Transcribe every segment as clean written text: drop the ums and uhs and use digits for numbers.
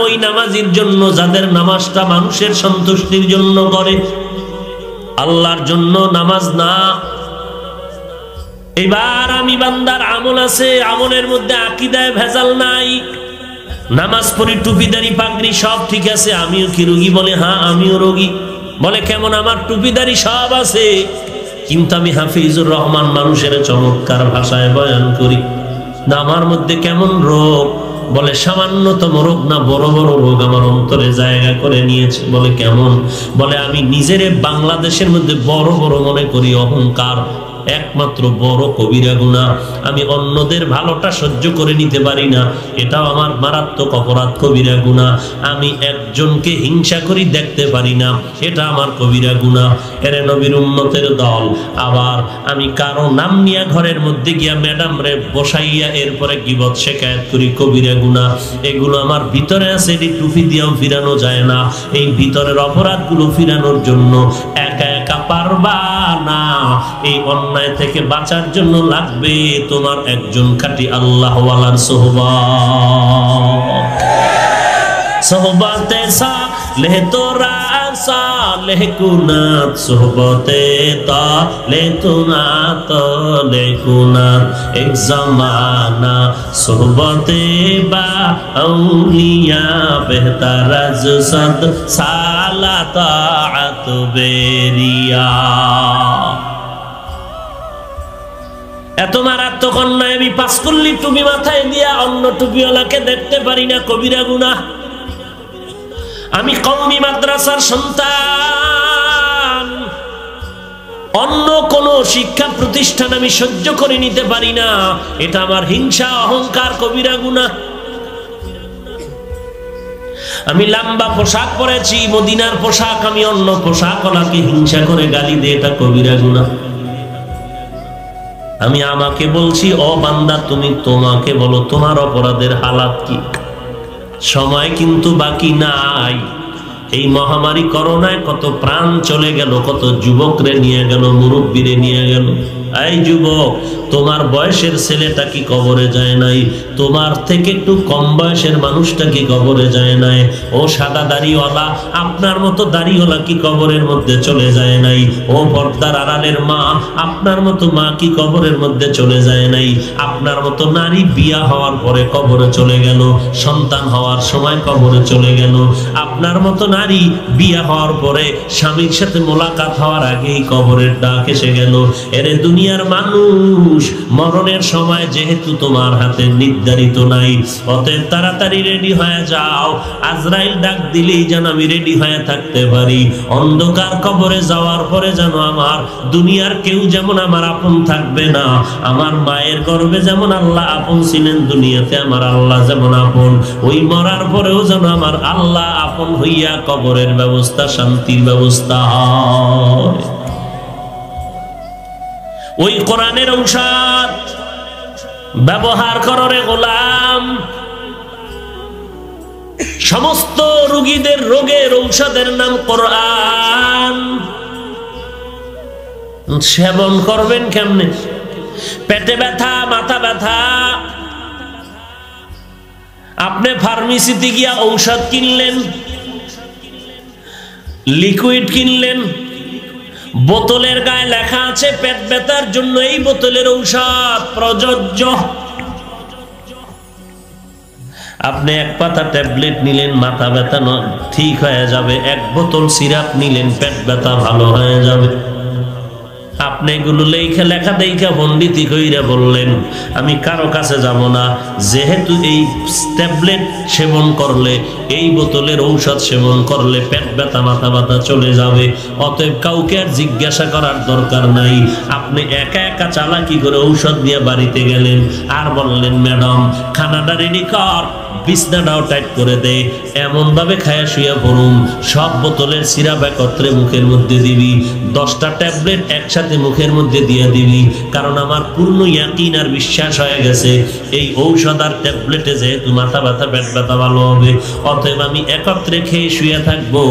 ওই নামাজির জন্য যাদের নামাজটা মানুষের সন্তুষ্টির জন্য করে, আল্লাহর জন্য নামাজ না। এবার আমি বান্দার আমল আছে, আমলের মধ্যে আকীদায় ভেজাল নাই, নামাজ পড়ি, টুপিদারি পাগড়ি সব ঠিক আছে, আমিও কি রোগী? বলে হ্যাঁ আমিও রোগী। বলে কেমন? আমার টুপিদারি সব আছে, কিন্তু আমি হাফিজুর রহমান মানুষের চমৎকার ভাষায় বয়ান করি না, আমার মধ্যে কেমন রোগ? বলে সামান্যতম রোগ না, বড় বড় রোগ আমার অন্তরে জায়গা করে নিয়েছে। বলে কেমন? বলে আমি নিজের বাংলাদেশের মধ্যে বড় বড় মনে করি, অহংকার একমাত্র বড় কবিরা গুনাহ। আমি অন্যদের ভালোটা সহ্য করে নিতে পারি না, এটাও আমার মারাত্মক অপরাধ, কবিরা গুনাহ। আমি একজনকে হিংসা করি দেখতে পারি না, এটা আমার কবিরা গুনাহ। এরে নবীর উম্মতের দল, আবার আমি কারো নাম নিয়ে ঘরের মধ্যে গিয়া ম্যাডাম রে বসাইয়া এরপরে গীবত শেখায়ত করি, কবিরা গুনাহ। এগুলো আমার ভিতরে আছে, এটি টুপি দিয়েও ফিরানো যায় না। এই ভিতরের অপরাধগুলো ফিরানোর জন্য একা একা পারবা না। এই অন্যায় থেকে বাঁচার জন্য লাগবে তোমার একজন খাঁটি আল্লাহওয়ালার সোহবত। সোহবতে সালেহ তোরা সালেহ কুনাত, সোহবতে তালে তুনাত তালে কুনাত। এক জামানা সোহবতে বা আউলিয়া বেহতার আজ সদ সালাত বেরিয়া। এত মারাত্মক অন্যায় আমি পাস করলি টুপি মাথায় দিয়া অন্য টুপিওয়ালাকে দেখতে পারি না, কবিরা গুনাহ। আমি কওমি মাদ্রাসার সন্তান, অন্য কোন শিক্ষা প্রতিষ্ঠান আমি সহ্য করে নিতে পারি না, এটা আমার হিংসা, অহংকার, কবিরা গুনাহ। আমি লম্বা পোশাক পরেছি, মদিনার পোশাক, আমি অন্য পোশাকওয়ালাকে হিংসা করে গালি দিই, এটা কবিরা গুনাহ। আমি আমাকে বলছি, ও বান্দা তুমি তোমাকে বলো তোমার অপরাধের হালাত কি। সময় কিন্তু বাকি নাই। এই মহামারী করোনায় কত প্রাণ চলে গেল, কত যুবকরে নিয়ে গেল, মুরব্বীরে নিয়ে গেল। এই যুবক, তোমার বয়সের ছেলেটা কি কবরে যায় নাই? তোমার থেকে একটু কম বয়সের মানুষটা কি কবরে যায় নাই? ও সাদা দাড়িওয়ালা, আপনার মতো দাড়িওয়ালা কি কবরের মধ্যে চলে যায় নাই? ও পর্দার আড়ালের মা, আপনার মতো মা কি কবরের মধ্যে চলে যায় নাই? আপনার মতো নারী বিয়া হওয়ার পরে কবরে চলে গেল, সন্তান হওয়ার সময় কবরে চলে গেল। আপনার মতো নারী বিয়া হওয়ার পরে স্বামীর সাথে মোলাকাত হওয়ার আগেই কবরের ডাক এসে গেল। এরে দুনিয়ার মানুষ, মরণের সময় যেহেতু তোমার হাতে নির্ধারিত নাই, অতএব তাড়াতাড়ি রেডি হয়ে যাও। আজরাইল ডাক দিলেই যেন আমি রেডি হয়ে থাকতে পারি। অন্ধকার কবরে যাওয়ার পরে যেন আমার দুনিয়ার কেউ যেমন আমার আপন থাকবে না। আমার মায়ের গর্ভে যেমন আল্লাহ আপন ছিলেন, দুনিয়াতে আমার আল্লাহ যেমন আপন, ওই মরার পরেও যেন আমার আল্লাহ আপন হইয়া কবরের ব্যবস্থা, শান্তির ব্যবস্থা হয়। ওই কোরআনের ঔষধ ব্যবহার করো রে গোলাম। সমস্ত রোগীদের রোগের ঔষধের নাম কোরআন। সেবন করবেন কেমনে? পেটে ব্যথা, মাথা ব্যথা, আপনি ফার্মেসিতে গিয়া ঔষধ কিনলেন, লিকুইড কিনলেন, বোতলের গায়ে লেখা আছে পেট ব্যথার জন্য এই বোতলের ঔষধ প্রযোজ্য। আপনি এক পাতা ট্যাবলেট নিলেন, মাথা ব্যথা ঠিক হয়ে যাবে। এক বোতল সিরাপ নিলেন, পেট ব্যথা ভালো হয়ে যাবে। আপনি এগুলো লেখা দেখা পণ্ডিতি কইরা বললেন আমি কারো কাছে যাব না, যেহেতু এই ট্যাবলেট সেবন করলে, এই বোতলের ঔষধ সেবন করলে পেট ব্যথা, মাথা ব্যথা চলে যাবে, অতএব কাউকে আর জিজ্ঞাসা করার দরকার নাই। আপনি একা একা চালাকি করে ঔষধ নিয়ে বাড়িতে গেলেন, আর বললেন ম্যাডাম খানাটা রেডি কর, বিছনাটাও টাইট করে দে, এমন ভাবে খায়া শুয়া পড়ুন, সব বোতলের সিরাপ একত্রে মুখের মধ্যে দিবি, 10টা ট্যাবলেট একসাথে মুখের মধ্যে দিয়ে দিবি, কারণ আমার পূর্ণ ইয়াকিন আর বিশ্বাস হয়ে গেছে এই ঔষধ আর ট্যাবলেটে যেহেতু মাথা ব্যথা পেট ব্যথা ভালো হবে, অতএব আমি একত্রে খেয়ে শুয়ে থাকবো,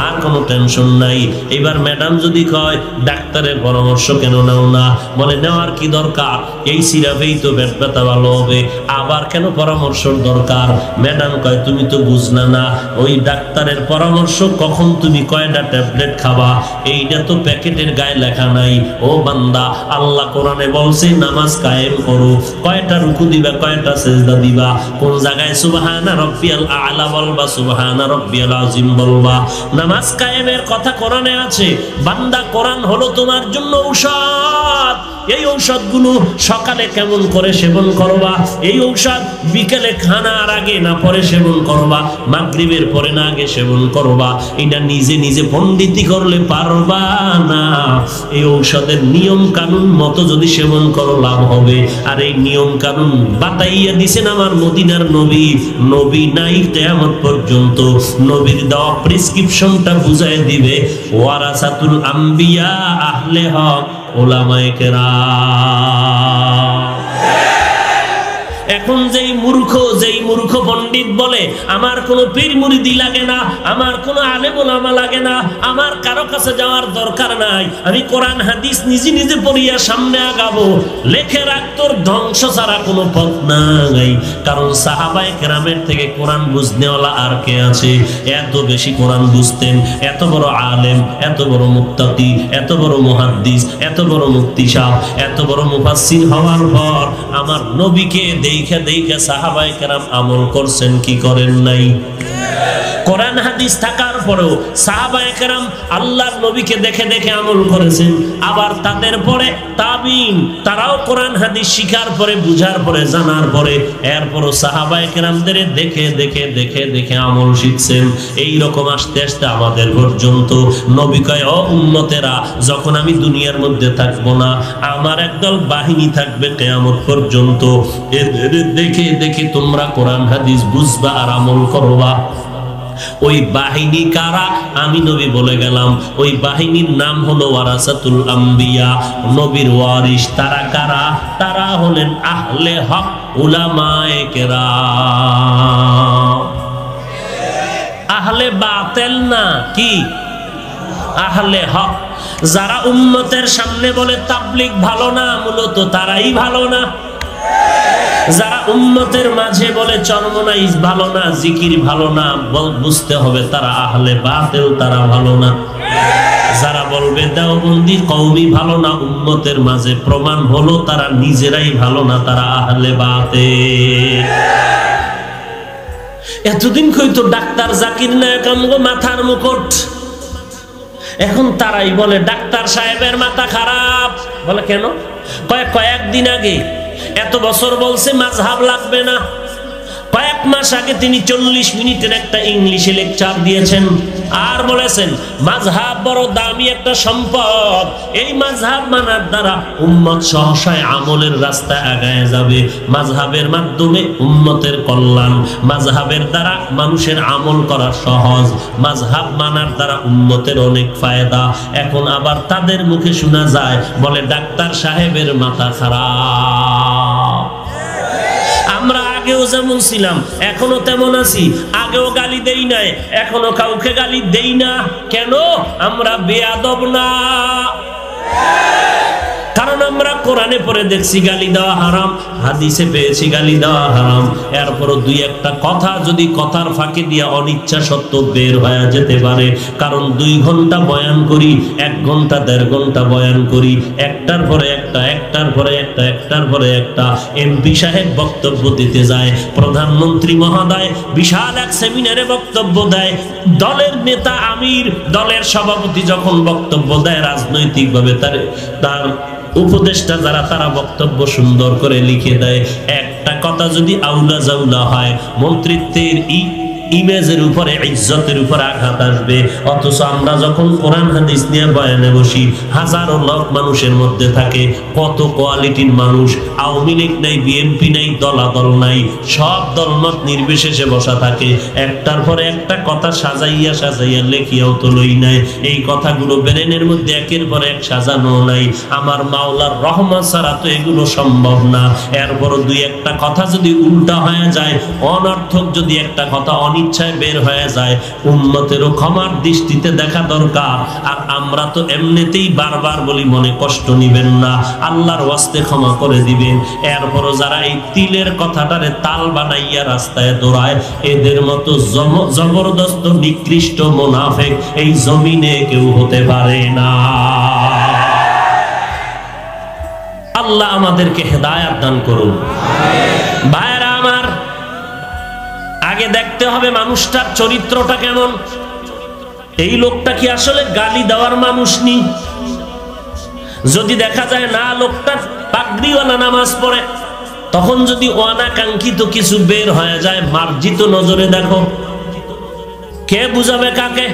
আর কোনো টেনশন নাই। এবার ম্যাডাম যদি কয় ডাক্তারের পরামর্শ কেন নাও না, বলে নেওয়ার কি দরকার, এই সিরাপেই তো পেট ব্যথা ভালো হবে, আবার কেন পরামর্শের দরকার? ম্যাডাম কয় তুমি তো বুঝনা না, ওই ডাক্তারের পরামর্শ কখন তুমি কয়টা ট্যাবলেট খাবা এইটা তো প্যাকেটের গায়ে লেখা নাই। ও বান্দা, আল্লাহ কোরআনে বলছে নামাজ কায়েম করো, কয়টা রুকু দিবা, কয়টা সিজদা দিবা, কোন জায়গায় সুবহানা রাব্বিয়াল আ'লা বলবা, সুবহানা রাব্বিয়াল আযীম বলবা। নামাজ কায়েমের কথা কোরআনে আছে। বান্দা, কোরআন হলো তোমার জন্য ঔষধ। এই ঔষধগুলো সকালে কেমন করে সেবন করবা, এই ঔষধ বিকেলে খানার আগে না পরে সেবন করবা, মাগরিবের পরে না আগে সেবন করবা, এটা নিজে নিজে পণ্ডিতি করলে পারবা না। এই ঔষধের নিয়ম কানুন মতো যদি সেবন করো লাভ হবে। আর এই নিয়ম কানুন বাতাইয়া দিছেন আমার মদিনার নবী। নবী নাই কিয়ামত পর্যন্ত, নবীর দেওয়া প্রেসক্রিপশনটা বুঝায় দিবে ওয়ারাসাতুল আম্বিয়া আহলে হক ওলামায়ে কেরাম। এখন যেই মূর্খ পণ্ডিত বলে আমার কোনো পীর মুরিদি লাগে না, আমার কোনো আলেম ওলামা লাগে না, আমার কারো কাছে যাওয়ার দরকার নাই, আমি কোরআন হাদিস নিজে নিজে পড়িয়া সামনে আগাবো, লেখে রাখ তোর ধ্বংস ছাড়া কোনো পথ নাই। কারণ সাহাবায়ে কেরামের থেকে কোরআন বুঝনেওয়ালা আর কে আছে? এত বেশি কোরআন বুঝতেন, এত বড় আলেম, এত বড় মুত্তাকি, এত বড় মুহাদ্দিস, এত বড় মুফতি সাহেব, এত বড় মুফাসসির হওয়ার পর আমার নবীকে দেখে সাহাবায়ে কেরাম আমল করছেন কি করেন নাই? কোরআন হাদিস থাকার পরেও সাহাবায়ে কেরাম আল্লাহর নবীকে দেখে দেখে আমল করেছেন। আবার তাদের পরে তাবিঈন, তারাও কোরআন হাদিস শিখার পরে, বুঝার পরে, জানার পরে এরপরও সাহাবায়ে কেরামদের দেখে দেখে দেখে দেখে আমল শিখছেন। এই রকম আস্তে আস্তে আমাদের পর্যন্ত নবী কয়, ও উম্মতেরা, যখন আমি দুনিয়ার মধ্যে থাকবো না, আমার একদল বাহিনী থাকবে কিয়ামত পর্যন্ত, এদের দেখে দেখে তোমরা কোরআন হাদিস বুঝবা আর আমল করবা। ওই বাহিনী কারা? আমি নবী বলে গেলাম। ওই বাহিনীর নাম হলো ওয়ারাসাতুল আম্বিয়া, নবীর ওয়ারিস। তারা কারা? তারা হলেন আহলে হক উলামায়ে কেরাম। আহলে বাতিল না, কি আহলে হক। যারা উম্মতের সামনে বলে তাবলীগ ভালো না, মূলত তারাই ভালো না। যারা উম্মতের মাঝে বলে চরমনাইজ ভালো না, জিকির ভালো না, বুঝতে হবে তারা আহলে বাতিল, তারা ভালো না। যারা বলবে দেওবন্দি কওমি ভালো না, উম্মতের মাঝে প্রমাণ হলো তারা নিজেরাই ভালো না, তারা আহলে বাতিল। এতদিন কইতো ডাক্তার জাকির নায়েক আমগো মাথার মুকুট, এখন তারাই বলে ডাক্তার সাহেবের মাথা খারাপ। বলে কেন? কয়েকদিন আগে, এত বছর বলছে মাযহাব লাগবে না, কয়েক মাস আগে তিনি 40 মিনিটের একটা ইংলিশে লেকচার দিয়েছেন আর বলেছেন মাযহাব বড় দামি একটা সম্পদ, এই মাযহাব মানার দ্বারা উম্মত সহসায় আমলের রাস্তায় আগায় যাবে, মাযহাবের মাধ্যমে উম্মতের কল্যাণ, মাযহাবের দ্বারা মানুষের আমল করা সহজ, মাযহাব মানার দ্বারা উম্মতের অনেক ফায়দা। এখন আবার তাদের মুখে শোনা যায় বলে ডাক্তার সাহেবের মাথা খারাপ। আমরা আগেও যেমন ছিলাম এখনো তেমন আছি, আগেও গালি দেই নাই, এখনো কাউকে গালি দেই না। কেন? আমরা বেয়াদব না, কারণ আমরা কোরআনে পড়ে দেখছি গালি দেওয়া হারাম, হাদিসে পেয়েছি গালি দেওয়া হারাম। এরপরও দুই একটা কথা যদি কথার ফাঁকে দিয়ে অনিচ্ছা সত্ত্বেও বের হয়ে যেতে পারে, কারণ 2 ঘন্টা বয়ান করি, 1 ঘন্টা 1.5 ঘন্টা বয়ান করি, একটার পরে একটা, একটার পরে একটা, একটার পরে একটা। এমপি সাহেব বক্তব্য দিতে যায়, প্রধানমন্ত্রী মহোদয় বিশাল এক সেমিনারে বক্তব্য দেয়, দলের নেতা আমির, দলের সভাপতি যখন বক্তব্য দেয় রাজনৈতিকভাবে, তার উপদেষ্টা যারা, তারা বক্তব্য সুন্দর করে লিখে দেয়। একটা কথা যদি আউলা জাউলা হয়, মন্ত্রিত্বের ইমেজের উপরে, ইজ্জতের উপরে আঘাত আসবে। অথচ আমরা যখন কোরআন হাদিস নিয়ে বয়ানে বসি, হাজারো লোক মানুষের মধ্যে থাকে, কত কোয়ালিটির মানুষ, আওয়ামী লীগ নাই, বিএনপি নাই, দলাদল নাই, সব দলমত নির্বিশেষে বসা থাকে, একটার পরে একটা কথা সাজাইয়া সাজাইয়া লেখিয়াও তো লই নাই, এই কথাগুলো ব্রেনের মধ্যে একের পর এক সাজানো নাই। আমার মাওলার রহমত ছাড়া তো এগুলো সম্ভব না। এরপরও দুই একটা কথা যদি উল্টা হয়ে যায়, অনর্থক যদি একটা কথা অনিচ্ছায় বের হয়ে যায়, উম্মতেরও ক্ষমার দৃষ্টিতে দেখা দরকার। আর আমরা তো এমনিতেই বারবার বলি, মনে কষ্ট নিবেন না, আল্লাহর ওয়াস্তে ক্ষমা করে দিবেন। এরপরও যারা এই তিলের কথাটারে তাল বানাইয়া রাস্তায় দৌড়ায়, এদের মতো জবরদস্ত নিকৃষ্ট মুনাফিক এই জমিনে কেউ হতে পারে না। আল্লাহ আমাদেরকে হেদায়েত দান করুন। ভাইরা আমার, আগে দেখতে হবে মানুষটার চরিত্রটা কেমন। এই লোকটা কি আসলে গালি দেওয়ার মানুষ নি? যদি দেখা যায় না লোকটা পাগড়িওয়ালা নামাজ পড়ে, তখন যদি অনাকাঙ্ক্ষিত কিছু বের হয়ে যায়, মার্জিত নজরে দেখো। কে বুঝাবে কাকে?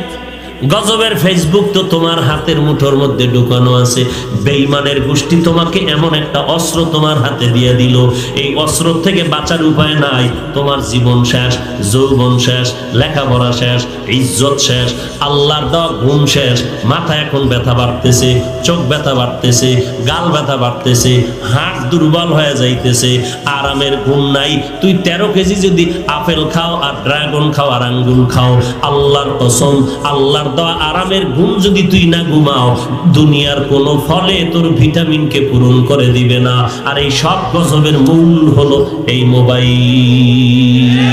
গজবের ফেসবুক তো তোমার হাতের মুঠোর মধ্যে ঢুকানো আছে। বেঈমানের গোষ্ঠী তোমাকে এমন একটা অস্ত্র তোমার হাতে দিয়ে দিল, এই অস্ত্র থেকে বাঁচার উপায় নাই। তোমার জীবন শেষ, যৌবন শেষ, লেখাপড়া শেষ, ইজ্জত শেষ, আল্লাহর দেওয়া গুণ শেষ। মাথা এখন ব্যথা বাড়তেছে, চোখ ব্যথা বাড়তেছে, গাল ব্যথা বাড়তেছে, হাত দুর্বল হয়ে যাইতেছে, আরামের গুণ নাই। তুই 13 কেজি যদি আপেল খাও আর ড্রাগন খাও আর আঙ্গুর খাও, আল্লাহর কসম, আল্লাহর দেওয়া আরামের গুণ যদি তুই না ঘুমাও, দুনিয়ার কোনো ফলে তোর ভিটামিনকে পূরণ করে দিবে না। আর এই সব গজবের মূল হলো এই মোবাইল।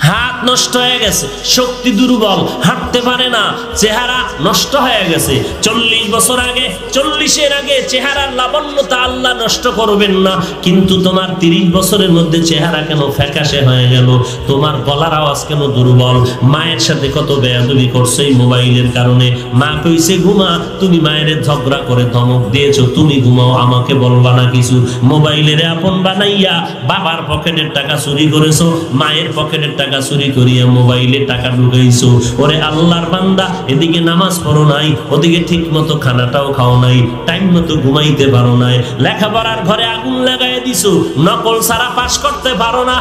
হাত নষ্ট হয়ে গেছে, শক্তি দুর্বল, হাঁটতে পারে না, চেহারা নষ্ট হয়ে গেছে। 40 বছর আগে, 40-এর আগে চেহারার লাবণ্যতা আল্লাহ নষ্ট করবেন না, কিন্তু তোমার 30 বছরের মধ্যে চেহারা কেন ফ্যাকাশে হয়ে গেল? তোমার গলার আওয়াজ কেন দুর্বল? মায়ের সাথে কত বেয়াদবি করছো এই মোবাইলের কারণে। মা কইছে ঘুমা, তুমি মায়ের ঝগড়া করে ধমক দিয়েছো, তুমি ঘুমাও, আমাকে বলবা না কিছু। মোবাইলের আপন বানাইয়া বাবার পকেটের টাকা চুরি করেছো, মায়ের পকেটের টাকা চুরি করিয়া মোবাইলে টাকা ঢুকাইছো। ওরে আল্লাহর বান্দা, এদিকে নামাজ পড়ো নাই, ওদিকে ঠিক মতো খানাটাও খাও নাই, টাইম মতো ঘুমাইতে পারো নাই, লেখাপড়ার ঘরে আগুন লাগাই দিছো, নকল ছাড়া পাস করতে পারো না।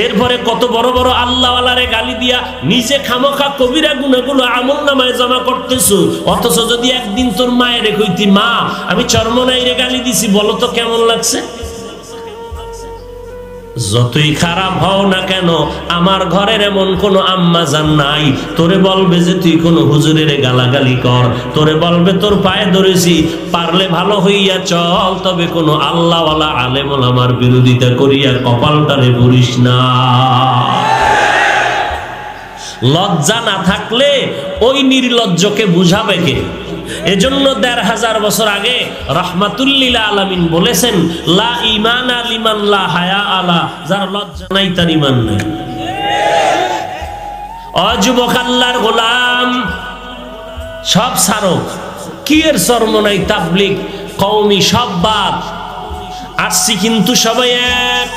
এরপরে কত বড় বড় আল্লাহওয়ালারে গালি দিয়া নিজে খামোখা কবিরা গুনাহগুলো আমলনামায় জমা করতেছো। অথচ যদি একদিন তোর মায়ের কইতি, মা আমি চরমনাইরে গালি দিছি, বলো তো কেমন লাগছে? যতই খারাপ হও না কেন, আমার ঘরের এমন কোন আম্মা জান নাই তোরে বলবে যে তুই কোন হুজুরের গালাগালি কর, তোরে বলবে তোর পায়ে ধরেছি, পারলে ভালো হইয়া চল, তবে কোন আল্লাহওয়ালা আলেম ওলামার বিরোধিতা করিয়া কপালটারে পুরিস না। লজ্জা না থাকলে ওই নির্লজ্জকে বুঝাবে কে? এজন্য ১৫০০ বছর আগে রাহমাতুল্লিল আলামিন বলেছেন, লা ঈমানা লিমান লা হায়া আলা, যার লজ্জা নাই তার ঈমান নাই। অযুবক আল্লাহর গোলাম, সব সারক, কি এর শরম নাই, তাবলীগ কওমি সব বাদ, আসছি কিন্তু সবাই এক।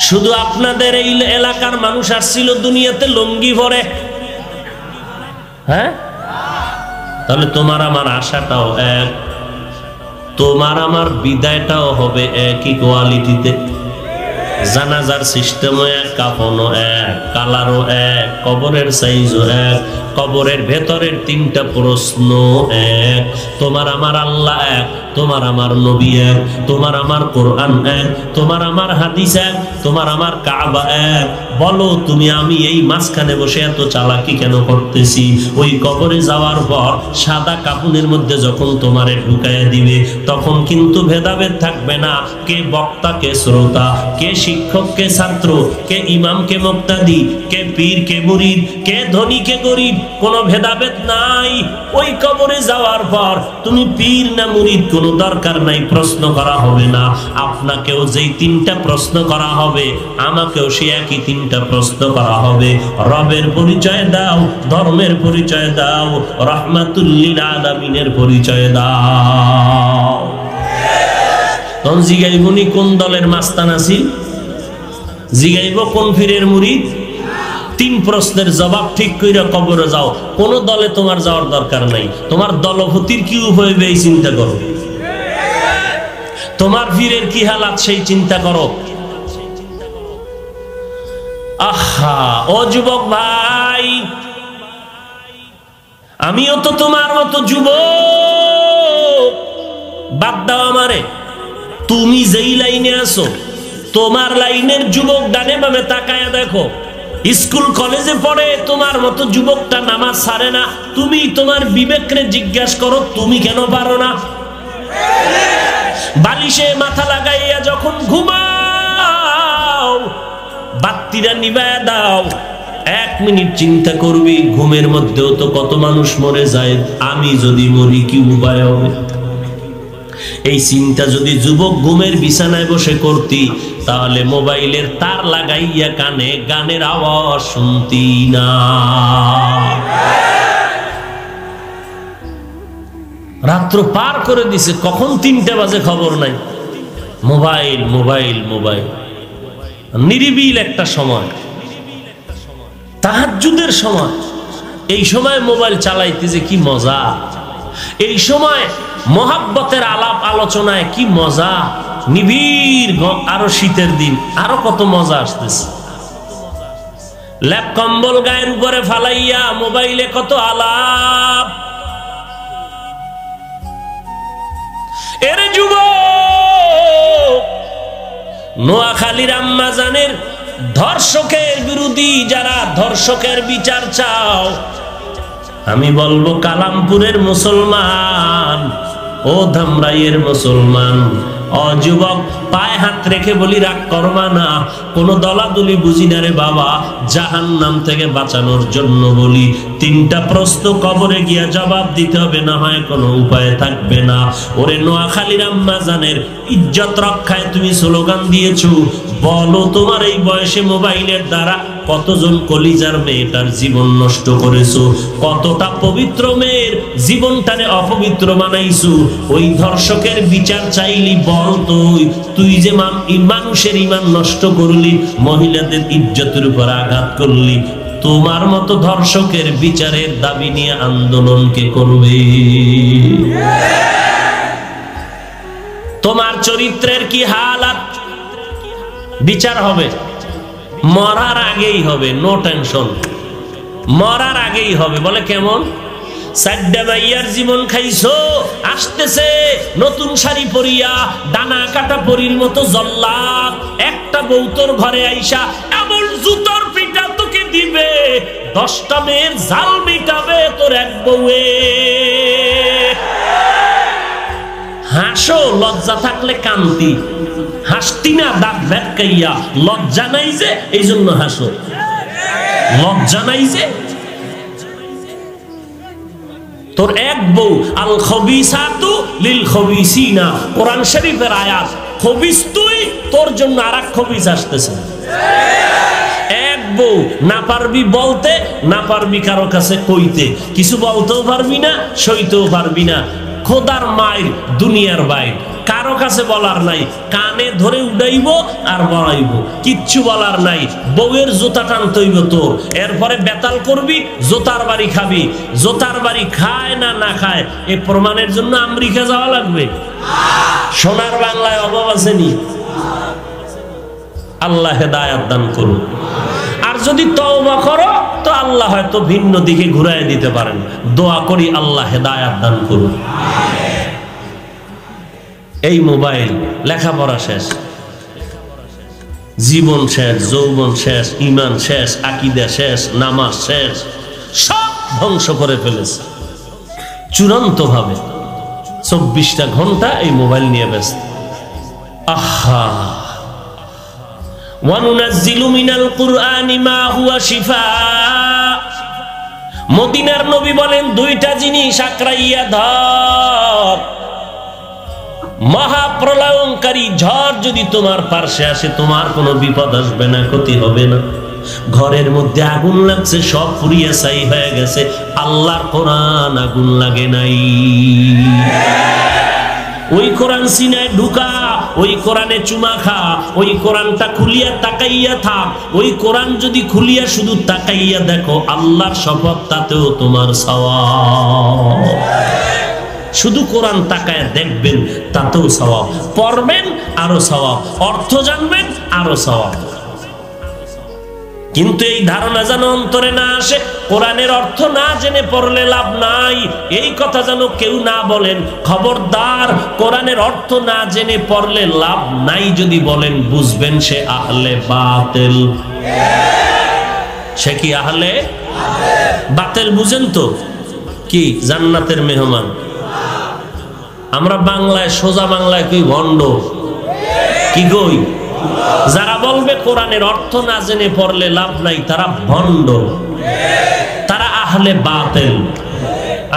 শুধু আপনাদের এই এলাকার মানুষ আসছিল দুনিয়াতে লুঙ্গি পরে, হ্যাঁ? তাহলে তোমার আমার আশাটাও এক, তোমার আমার বিদায়টাও হবে একই কোয়ালিটিতে। জানাজার সিস্টেমও এক, কাফনও এক, কালারও এক, কবরের সাইজও এক, কবরের ভেতরের 3টা প্রশ্ন এক। তোমার আমার আল্লাহ এক, তোমার আমার নবী এক, তোমার আমার কোরআন এক, তোমার আমার হাদিস এক, তোমার আমার কাবা এক। বলো তুমি আমি এই মাঝখানে বসে এত চালাকি কেন করতেছি? ওই কবরে যাওয়ার পর সাদা কাফনের মধ্যে যখন তোমারে ঢুকাইয়া দিবে, তখন কিন্তু ভেদাভেদ থাকবে না, কে বক্তা কে শ্রোতা, কে শিক্ষক কে ছাত্র, কে ইমাম কে মুক্তাদি, কে পীর কে মুরিদ, কে ধনী কে গরিব, কোনো ভেদাভেদ নাই। ওই কবরে যাওয়ার পর তুমি পীর না মুরিদ কোনো দরকার নাই, প্রশ্ন করা হবে না। আপনাকেও যেই 3টা প্রশ্ন করা হবে, আমাকেও সে একই 3টা প্রশ্ন করা হবে। রবের পরিচয় দাও, ধর্মের পরিচয় দাও, রাহমাতুল লিল আলামিনের পরিচয় দাও। তখন জিগাইবনি কোন দলের মাস্তান আছি, জিগাইব কোন পীরের মুরিদ। 3 প্রশ্নের জবাব ঠিক কইরা কবরে যাও। কোন দলে তোমার যাওয়ার দরকার নাই। তোমার দলপতির কি উপায় হবে এই চিন্তা করো, তোমার পীরের কি হালাত সেই চিন্তা করো। আহা ও যুবক ভাই, আমিও তো তোমার মতো যুবক। বাদ দাও আমারে, তুমি যেই লাইনে আছো তোমার লাইনের যুবক ডানে বামে তাকায়া দেখো। স্কুল কলেজে পড়ে তোমার মতো যুবকটা নামাজ ছাড়ে না। তুমি তোমার বিবেকরে জিজ্ঞাসা করো তুমি কেন পারো না? বালিশে মাথা লাগাইয়া যখন ঘুমাও বাতিটা নিভায়া দাও। 1 মিনিট চিন্তা করবি ঘুমের মধ্যেও তো কত মানুষ মরে যায়, আমি যদি মরি কি উপায় হবে? এই চিন্তা যদি যুবক ঘুমের বিছানায় বসে করতি তাহলে মোবাইলের তার লাগাইয়া কানে গানের আওয়াজ শুনতি না। রাত্র পার করে দিছে, কখন 3টা বাজে খবর নাই। Mobile mobile mobile. নিরিবিল একটা সময়, তাহাজ্জুদের সময়, এই সময় মোবাইল চালাইতে যে কি মজা, এই সময় মহাব্বতের আলাপ আলোচনায় কি মজা, নিবিড়। আরো শীতের দিন আরো কত মজা আসতেছে। ল্যাপ কম্বল গায়ের উপরে ফালাইয়া মোবাইলে কত আলাপ। এর যুবক, নোয়াখালীর আম্মা জানের ধর্ষকের বিরোধী যারা ধর্ষকের বিচার চাও, আমি বলবো কালামপুরের মুসলমান, ও ধামরাইয়ের মুসলমান, ও যুবক পায়ে হাত রেখে বলি রাগ করবা না। কোন দলাদলি বুঝি না রে বাবা, জাহান্নাম থেকে বাঁচানোর জন্য বলি 3টা প্রশ্ন কবরে গিয়া জবাব দিতে হবে, না হয় কোনো উপায় থাকবে না। ওরে নোয়াখালীর আম্মা জানের ইজ্জত রক্ষায় তুমি স্লোগান দিয়েছো, বলো তোমার এই বয়সে মোবাইলের দ্বারা কতজন কলিজার মেয়েটার জীবন নষ্ট করেছো, কতটা পবিত্র মেয়ের জীবনটারে অপবিত্র বানাইছো। ওই ধর্ষকের বিচার চাইলি বল, তুই যে মানুষের ঈমান নষ্ট করলি, মহিলাদের ইজ্জতের উপর আঘাত করলি, তোমার মতো ধর্ষকের বিচারের দাবি নিয়ে আন্দোলন কে করবে? তোমার চরিত্রের কি হালাত? বিচার হবে, মরার আগেই হবে, নো টেনশন, মরার আগেই হবে। বলে কেমন? 4টা মাইয়ার জীবন খাইছো, আসতেছে নতুন শাড়ি পরিয়া ডানা কাটা পরির মতো জল্লাদ একটা বউ তোর ঘরে আইসা এমন জুতোর পিটা তোকে দিবে, 10টা মেয়ের জাল মিটাবে তোর এক বউয়ে। হাসো, লজ্জা থাকলে কান্তি, হাসতি না দাঁত ভেটকাইয়া। লজ্জা নাই যে এই জন্য হাসো, লজ্জা নাই যে। তোর এক বউ, আল খবিসাতু লিল খবিসিনা, কোরআন শরীফের আয়াত। খবিস তুই, তোর জন্য আরেক খবিস আসতেছে। এক বউ, না পারবি বলতে, না পারবি কারো কাছে কইতে, কিছু বলতেও পারবি না, সইতেও পারবি না। খোদার মায়ের দুনিয়ার বাইর, কারো কাছে বলার নাই, কানে ধরে উড়াইব আর বলাইব, কিচ্ছু বলার নাই। বউয়ের জোতা টানতইব তোর, এরপরে বেতাল করবি, জোতার বাড়ি খাবি। জোতার বাড়ি খায় না না খায় এ প্রমাণের জন্য আমেরিকা যাওয়া লাগবে? সোনার বাংলায় অভাব আসেনি? আল্লাহ হেদায়াত দান করুন। আর যদি তওবা করো তো আল্লাহ হয়তো ভিন্ন দিকে ঘুরায় দিতে পারেন। দোয়া করি আল্লাহ হেদায়াত দান করুন। এই মোবাইল, লেখাপড়া শেষ, জীবন শেষ, যৌবন শেষ, ঈমান শেষ, আকীদা শেষ, নামাজ শেষ, সব ধ্বংস করে ফেলেছে চূড়ান্ত ভাবে। 24টা ঘন্টা এই মোবাইল নিয়ে ব্যস্ত। আহা, ওয়ানুনাজ্জিলু মিনাল কুরআনি মা হুয়া শিফা। মদিনার নবী বলেন 2টা জিনিস আঁকড়াইয়া ধর। মহাপ্রলয়ঙ্কারী ঝড় যদি তোমার পার্শ্বে আসে, তোমার কোনো বিপদ আসবে না, ক্ষতি হবে না। ঘরের মধ্যে আগুন লাগছে, সব পুড়িয়ে ছাই হয়ে গেছে, আল্লাহর কোরআন আগুন লাগে নাই। ওই কোরআন সিনায় ঢুকা, ওই কোরআনে চুমা খা, ওই কোরআনটা খুলিয়া তাকাইয়া থাক। ওই কোরআন যদি খুলিয়া শুধু তাকাইয়া দেখো, আল্লাহর শপথ তাতেও তোমার সওয়াব। শুধু কোরআন তাকায় দেখবেন তাতেও সওয়াব, পড়বেন আরো সওয়াব, অর্থ জানবেন আরো সওয়াব। কিন্তু এই ধারণা যেন অন্তরে না আসে, কোরআনের অর্থ না জেনে পড়লে লাভ নাই, এই কথা যেন কেউ না বলেন। খবরদার, কোরআনের অর্থ না জেনে পড়লে লাভ নাই যদি বলেন, বুঝবেন সে আহলে বাতিল। সে কি আহলে বাতিল? বুঝেন তো কি জান্নাতের মেহমান। আমরা বাংলায়, সোজা বাংলায় কই ভণ্ড, কি কই? যারা বলবে কোরআনের অর্থ না জেনে পড়লে লাভ নাই, তারা ভণ্ড, তারা আহলে বাতিল।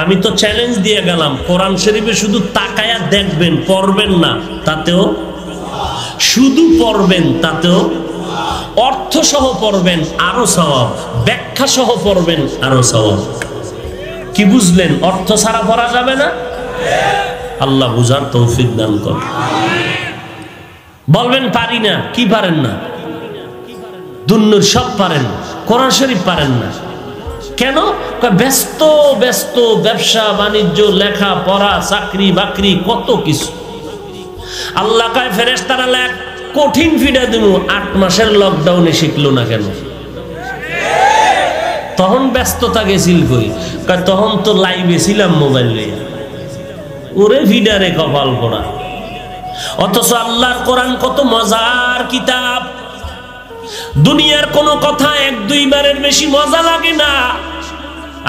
আমি তো চ্যালেঞ্জ দিয়ে গেলাম, কোরআন শরীফে শুধু তাকায়া দেখবেন, পড়বেন না, তাতেও, শুধু পড়বেন তাতেও, অর্থ সহ পড়বেন আরো সওয়াব, ব্যাখ্যা সহ পড়বেন আরো সওয়াব। কি বুঝলেন? অর্থ ছাড়া পড়া যাবে না। আল্লাহ বুঝার তৌফিক দান করেন। বলবেন পারি না, কি পারেন না? দুনিয়ার সব পারেন, কোরআন শরীফ পারেন না কেন? ব্যস্ত ব্যস্ত, ব্যবসা বাণিজ্য, লেখা পড়া, চাকরি বাকরি, কত কিছু। আল্লাহ কয় ফেরেশতারা লেখ, কঠিন ফিডা দেব। 8 মাসের লকডাউনে শিখলো না কেন? তখন ব্যস্ততা গেছিল কই? তখন তো লাইভে ছিলাম মোবাইল নিয়ে। ওরে ফিডারে কপাল পড়া। অথচ আল্লাহর কোরআন কত মজার কিতাব। দুনিয়ার কোন কথা 1-2 বারের বেশি মজা লাগে না।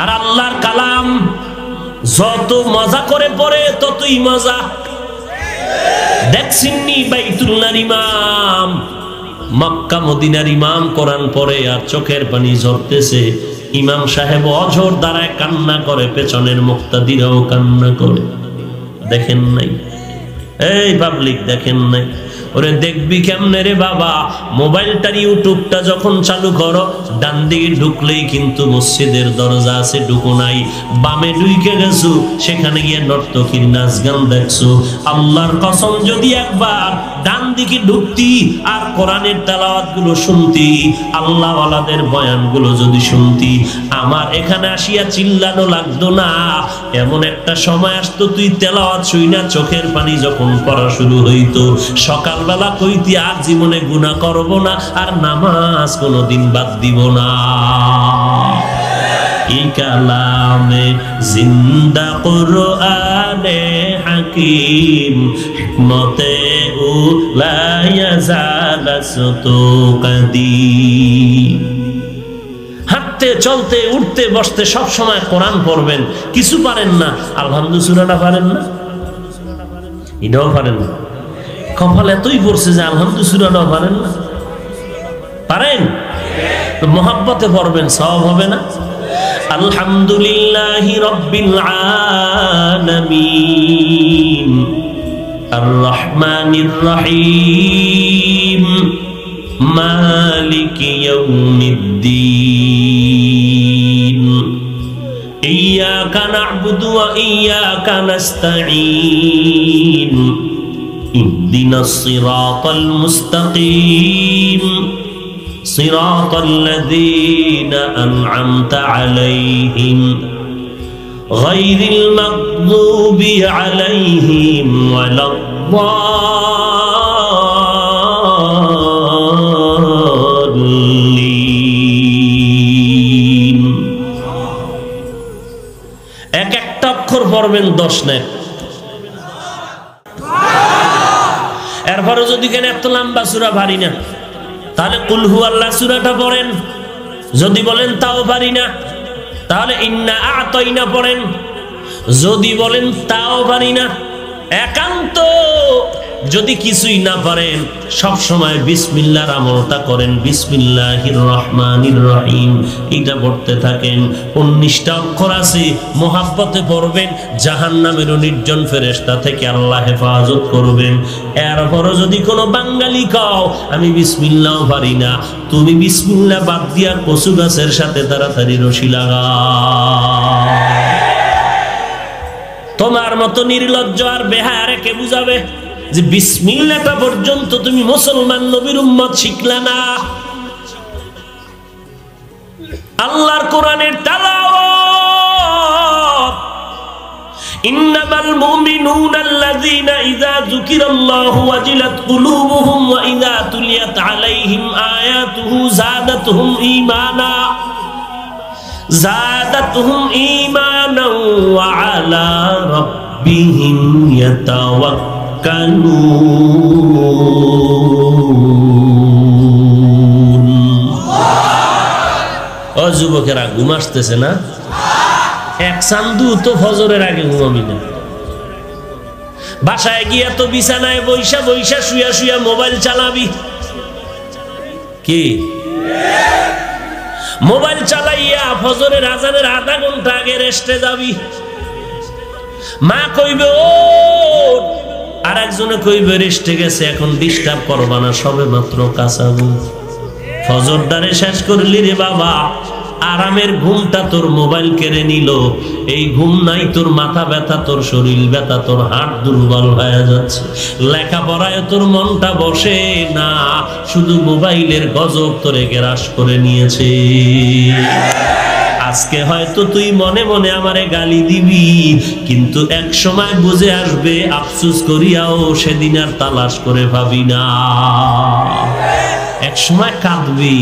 আর আল্লাহর কালাম যত মজা করে পড়ে ততই মজা। দেখছিননি বাইতুল্লাহর ইমাম, মক্কা মদিনার ইমাম কোরআন পড়ে আর চোখের পানি ঝরতেছে। ইমাম সাহেব অঝর দ্বারায় কান্না করে, পেছনের মুক্তাদিরাও কান্না করে। দেখেন নাই? এই পাবলিক দেখেন নাই? ওরে দেখবি কেমনে রে বাবা? মোবাইলটার ইউটিউবটা যখন চালু করো, ডান দিকে ঢুকলেই কিন্তু মসজিদের দরজা আছে, ঢুকো নাই। বামে ঢুকে গেছো, সেখানে গিয়ে নর্তকীর নাচ গান দেখছো। আল্লাহর কসম, যদি একবার ডান দিকে ঢুকতি আর কোরআনের তেলাওয়াত গুলো শুনতি, আল্লাহ ওয়ালাদের বয়ান গুলো যদি শুনতি, আমার এখানে আসিয়া চিল্লানো লাগতো না। এমন একটা সময় আসতো, তুই তেলাওয়াত শুইনা চোখের পানি যখন পড়া শুরু হইতো, সকালবেলা কইতি আর জীবনে গুনাহ করব না, আর নামাজ কোনোদিন বাদ দিব না। এই কালামে জিন্দা কুরআনে হাকিম, হিকমতে উলা ইয়াজালাসতু কাদিম। হাঁটতে চলতে উঠতে বসতে সব সময় কোরআন পড়বেন। কিছু পারেন না, আলহামদুলিল্লাহ সূরাটা পারেন না, এটাও পারেন না। কপাল এতই পড়ছে যে আলহামদুলিল্লাহ সূরাটাও পারেন না। পারেন তো মহাব্বতে পড়বেন, সওয়াব হবে না? আলহামদুলিল্লাহি রাব্বিল আলামিন আর রহমানির রহিম মালিকি ইয়াউমিদ্দিন ইয়্যাকা না'বুদু ওয়া ইয়্যাকা নাস্তাঈন ইহদিনাস সিরাতাল মুস্তাকিম সিরাতাল লাযীনা আন'আমতা আলাইহিম গায়রিল মাগদুবি আলাইহিম ওয়ালাদ-দাল্লিন। এক একটা অক্ষর পড়বেন 10 নেক। এরপরে যদি কেন এত লম্বা সূরা পারি না, তাহলে কুল হুয়াল্লাহ সূরাটা পড়েন। যদি বলেন তাও পারি না, তাহলে ইন্না আ'তাইনা পড়েন। যদি বলেন তাও পারি না, একান্ত যদি কিছুই না পারেন, সব সময় বিসমিল্লাহর আমলটা করেন। বিসমিল্লাহির রহমানির রহিম এটা পড়তে থাকেন। 19টা অক্ষর আছে, মোহাব্বতে পড়বেন। জাহান্নামের নির্জন ফেরেশতা থেকে আল্লাহ হেফাজত করবেন। এরপরও যদি কোনো বাঙালি কও আমি বিসমিল্লাহ পারি না, তুমি বিসমিল্লাহ বাদ দিয়া কচু গাছের সাথে তাড়াতাড়ি রশি লাগাও। তোমার মতো নির্লজ্জ আর বেহায়ারে কে বুঝাবে? যে বিসমিল্লাহটা পর্যন্ত তুমি মুসলমান নবীর উম্মত শিখলা না। আল্লাহর কোরআনের তেলাওয়াত, ইন্নামাল মুমিনুনা আল্লাযীনা ইযা যুকিরাল্লাহু ওয়াজিলাত কুলুবুহুম ওয়া ইযা তুলিয়াত আলাইহিম আয়াতুহু যাদাতুহুম ঈমানা ওয়া আলা রাব্বিহিম ইয়াতাওয়াক্কালুন। ও যুবকেরা, ঘুম আসতেছে না? এক চান্দু তো ফজরের আগে ঘুমাবি না। বাসায় গিয়া তো বিছানায় বইসা বইসা শুয়া শুয়া মোবাইল চালাবি। কি মোবাইল চালাইয়া ফজরের আজানের আধা ঘন্টা আগে রেস্টে যাবি। মা কইবে ও, আর একজনে কইবে রেস্টে গেছে, এখন ডিস্টার্ব করবা না, সবে মাত্র কাঁচাবো। ফজরদারে শেষ করলি রে বাবা, আরামের ঘুমটা তোর মোবাইল কেড়ে নিল। এই ঘুম নাই, তোর মাথা ব্যথা, তোর শরীর ব্যথা, তোর হাত দুর্বল হয়ে যাচ্ছে। লেখাপড়ায় তোর মনটা বসে না, শুধু মোবাইলের গজব তোরে গ্রাস করে নিয়েছে। আজকে হয়তো তুই মনে মনে আমারে গালি দিবি, কিন্তু এক সময় বুঝে আসবে, আফসোস করিয়াও সেদিন আর তালাশ করে পাবি না। এক সময় কাঁদবি,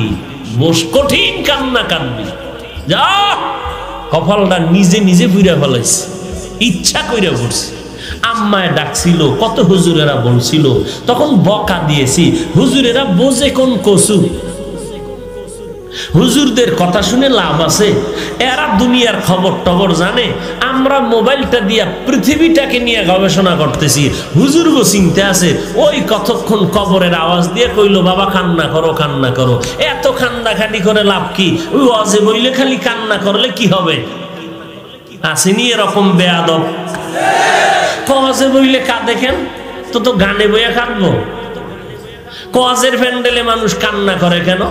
বস কঠিন কান্না কাঁদবি, যা কপালটা নিজে নিজে বুইরা ফেলাইছে, ইচ্ছা কইরা পড়ছে। আম্মায় ডাকছিল, কত হুজুরেরা বলছিল, তখন বকা দিয়েছি। হুজুরেরা বোঝে কোন কসু, হুজুরদের কথা শুনে লাভ আছে? এরা দুনিয়ার খবর টবর জানে। আমরা মোবাইলটা দিয়া পৃথিবীটাকে নিয়ে গবেষণা করতেছি। হুজুর গো চিন্তা আছে, ওই কতক্ষণ কবরের আওয়াজ দিয়ে কইলো বাবা কান্না করো কান্না করো। এত কান্নাকাটি করে লাভ কি? ওই ওয়াজে বইলে খালি কান্না করলে কি হবে? আসেনি এরকম বেয়াদব, ওয়াজে বইলে কাঁদে কেন? তো গানে বইয়া কাঁদবো। ওয়াজের প্যান্ডেলে মানুষ কান্না করে কেন?